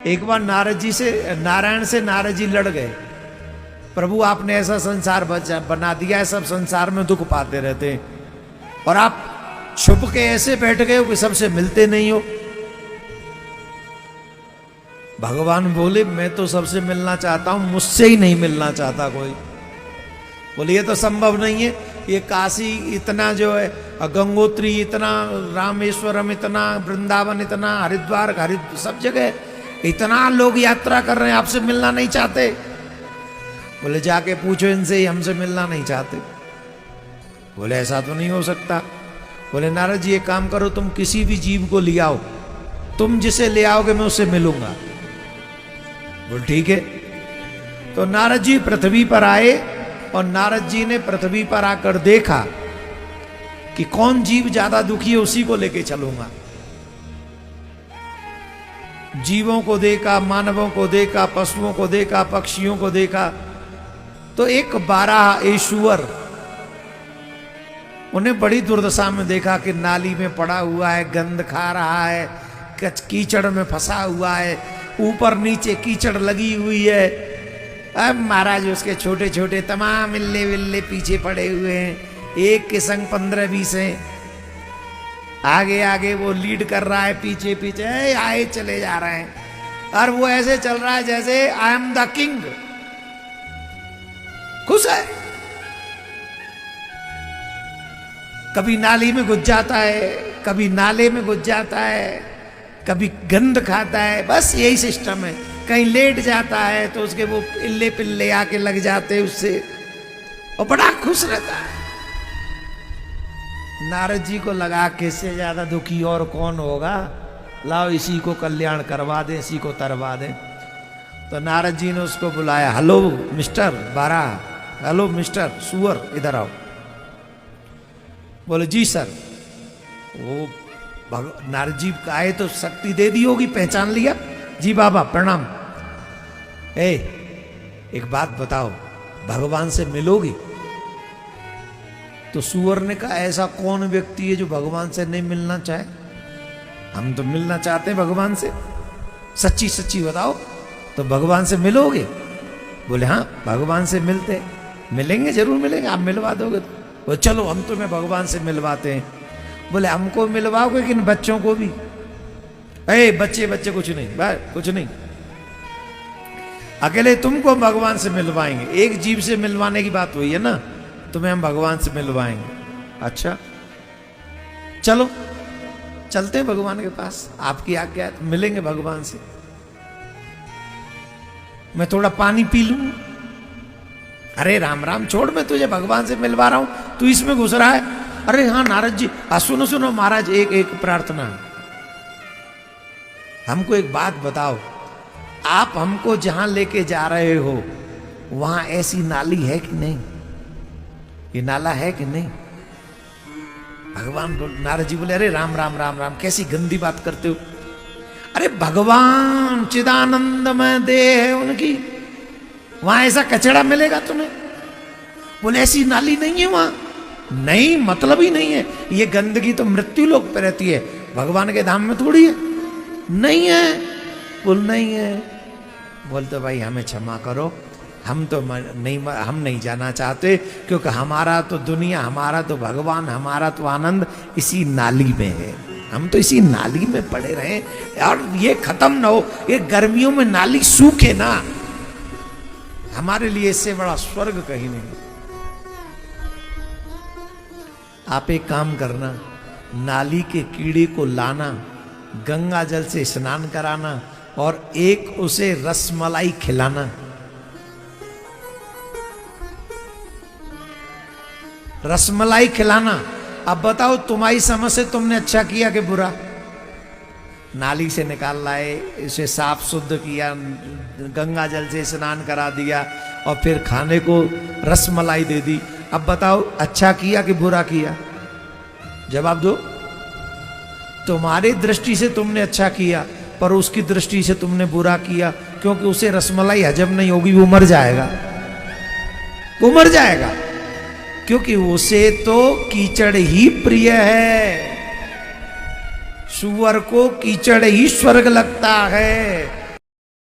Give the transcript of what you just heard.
एक बार नारायण से नारद जी लड़ गए। प्रभु आपने ऐसा संसार बना दिया है, सब संसार में दुख पाते रहते हैं और आप छुप के ऐसे बैठ गए हो कि सबसे मिलते नहीं हो। भगवान बोले मैं तो सबसे मिलना चाहता हूं, मुझसे ही नहीं मिलना चाहता कोई। बोले ये तो संभव नहीं है, ये काशी इतना जो है, गंगोत्री इतना, रामेश्वरम इतना, वृंदावन इतना, हरिद्वार सब जगह इतना लोग यात्रा कर रहे हैं, आपसे मिलना नहीं चाहते। बोले जाके पूछो इनसे, ही हमसे मिलना नहीं चाहते। बोले ऐसा तो नहीं हो सकता। बोले नारद जी एक काम करो, तुम किसी भी जीव को ले आओ, तुम जिसे ले आओगे मैं उससे मिलूंगा। बोले ठीक है। तो नारद जी पृथ्वी पर आए और नारद जी ने पृथ्वी पर आकर देखा कि कौन जीव ज्यादा दुखी है, उसी को लेके चलूंगा। जीवों को देखा, मानवों को देखा, पशुओं को देखा, पक्षियों को देखा, तो एक बारह ईश्वर उन्हें बड़ी दुर्दशा में देखा कि नाली में पड़ा हुआ है, गंध खा रहा है, कीचड़ में फंसा हुआ है, ऊपर नीचे कीचड़ लगी हुई है। अब महाराज उसके छोटे छोटे तमाम इल्ले विल्ले पीछे पड़े हुए हैं, एक के संग 15-20 हैं। आगे आगे वो लीड कर रहा है, पीछे पीछे आए चले जा रहे हैं और वो ऐसे चल रहा है जैसे आई एम द किंग। खुश है। कभी नाली में घुस जाता है, कभी नाले में घुस जाता है, कभी गंध खाता है, बस यही सिस्टम है। कहीं लेट जाता है तो उसके वो इल्ले पिल्ले आके लग जाते उससे, और बड़ा खुश रहता है। नारद जी को लगा कि इससे ज्यादा दुखी और कौन होगा, लाओ इसी को कल्याण करवा दे, इसी को तरवा दे। तो नारद जी ने उसको बुलाया, हेलो मिस्टर बारह, हेलो मिस्टर सुअर, इधर आओ। बोले जी सर। वो नारद जी का आए तो शक्ति दे दी होगी, पहचान लिया। जी बाबा प्रणाम। एक बात बताओ, भगवान से मिलोगी? तो सुअर ने कहा ऐसा कौन व्यक्ति है जो भगवान से नहीं मिलना चाहे? हम तो मिलना चाहते हैं भगवान से, सच्ची सच्ची बताओ, तो भगवान से मिलोगे? बोले हाँ भगवान से मिलेंगे, जरूर मिलेंगे, आप मिलवा दोगे? बोले चलो हम तुम्हें भगवान से मिलवाते हैं। बोले हमको मिलवाओगे कि बच्चों को भी? बच्चे कुछ नहीं, कुछ नहीं, अकेले तुमको भगवान से मिलवाएंगे। एक जीव से मिलवाने की बात हुई है ना, तुम्हें हम भगवान से मिलवाएंगे। अच्छा चलो चलते हैं भगवान के पास, आपकी आज्ञा है, मिलेंगे भगवान से। मैं थोड़ा पानी पी लूं। अरे राम राम छोड़, मैं तुझे भगवान से मिलवा रहा हूं, तू इसमें घुस रहा है। अरे हाँ नारद जी, सुनो महाराज, एक प्रार्थना। हमको एक बात बताओ, आप हमको जहां लेके जा रहे हो वहां ऐसी नाली है कि नहीं? ये नाला है कि नहीं? भगवान नारद जी बोले अरे राम राम राम राम, कैसी गंदी बात करते हो। अरे भगवान चिदानंदमय देह है उनकी, वहां ऐसा कचरा मिलेगा तुम्हें? बोले ऐसी नाली नहीं है वहां। नहीं मतलब ही नहीं है, ये गंदगी तो मृत्यु लोक पे रहती है, भगवान के धाम में थोड़ी है। नहीं है। बोल नहीं है। बोलते भाई हमें क्षमा करो, हम नहीं जाना चाहते, क्योंकि हमारा तो दुनिया, हमारा तो भगवान, हमारा तो आनंद इसी नाली में है। हम तो इसी नाली में पड़े रहे और ये खत्म ना हो। ये गर्मियों में नाली सूखे ना, हमारे लिए इससे बड़ा स्वर्ग कहीं नहीं। आप एक काम करना, नाली के कीड़े को लाना, गंगा जल से स्नान कराना और एक उसे रसमलाई खिलाना। रसमलाई खिलाना। अब बताओ तुम्हारी समझ से तुमने अच्छा किया कि बुरा? नाली से निकाल लाए, इसे साफ शुद्ध किया, गंगा जल से स्नान करा दिया और फिर खाने को रसमलाई दे दी। अब बताओ अच्छा किया कि बुरा किया? जवाब दो। तुम्हारी दृष्टि से तुमने अच्छा किया, पर उसकी दृष्टि से तुमने बुरा किया, क्योंकि उसे रसमलाई हजम नहीं होगी, वो मर जाएगा, वो मर जाएगा, क्योंकि उसे तो कीचड़ ही प्रिय है। सुअर को कीचड़ ही स्वर्ग लगता है।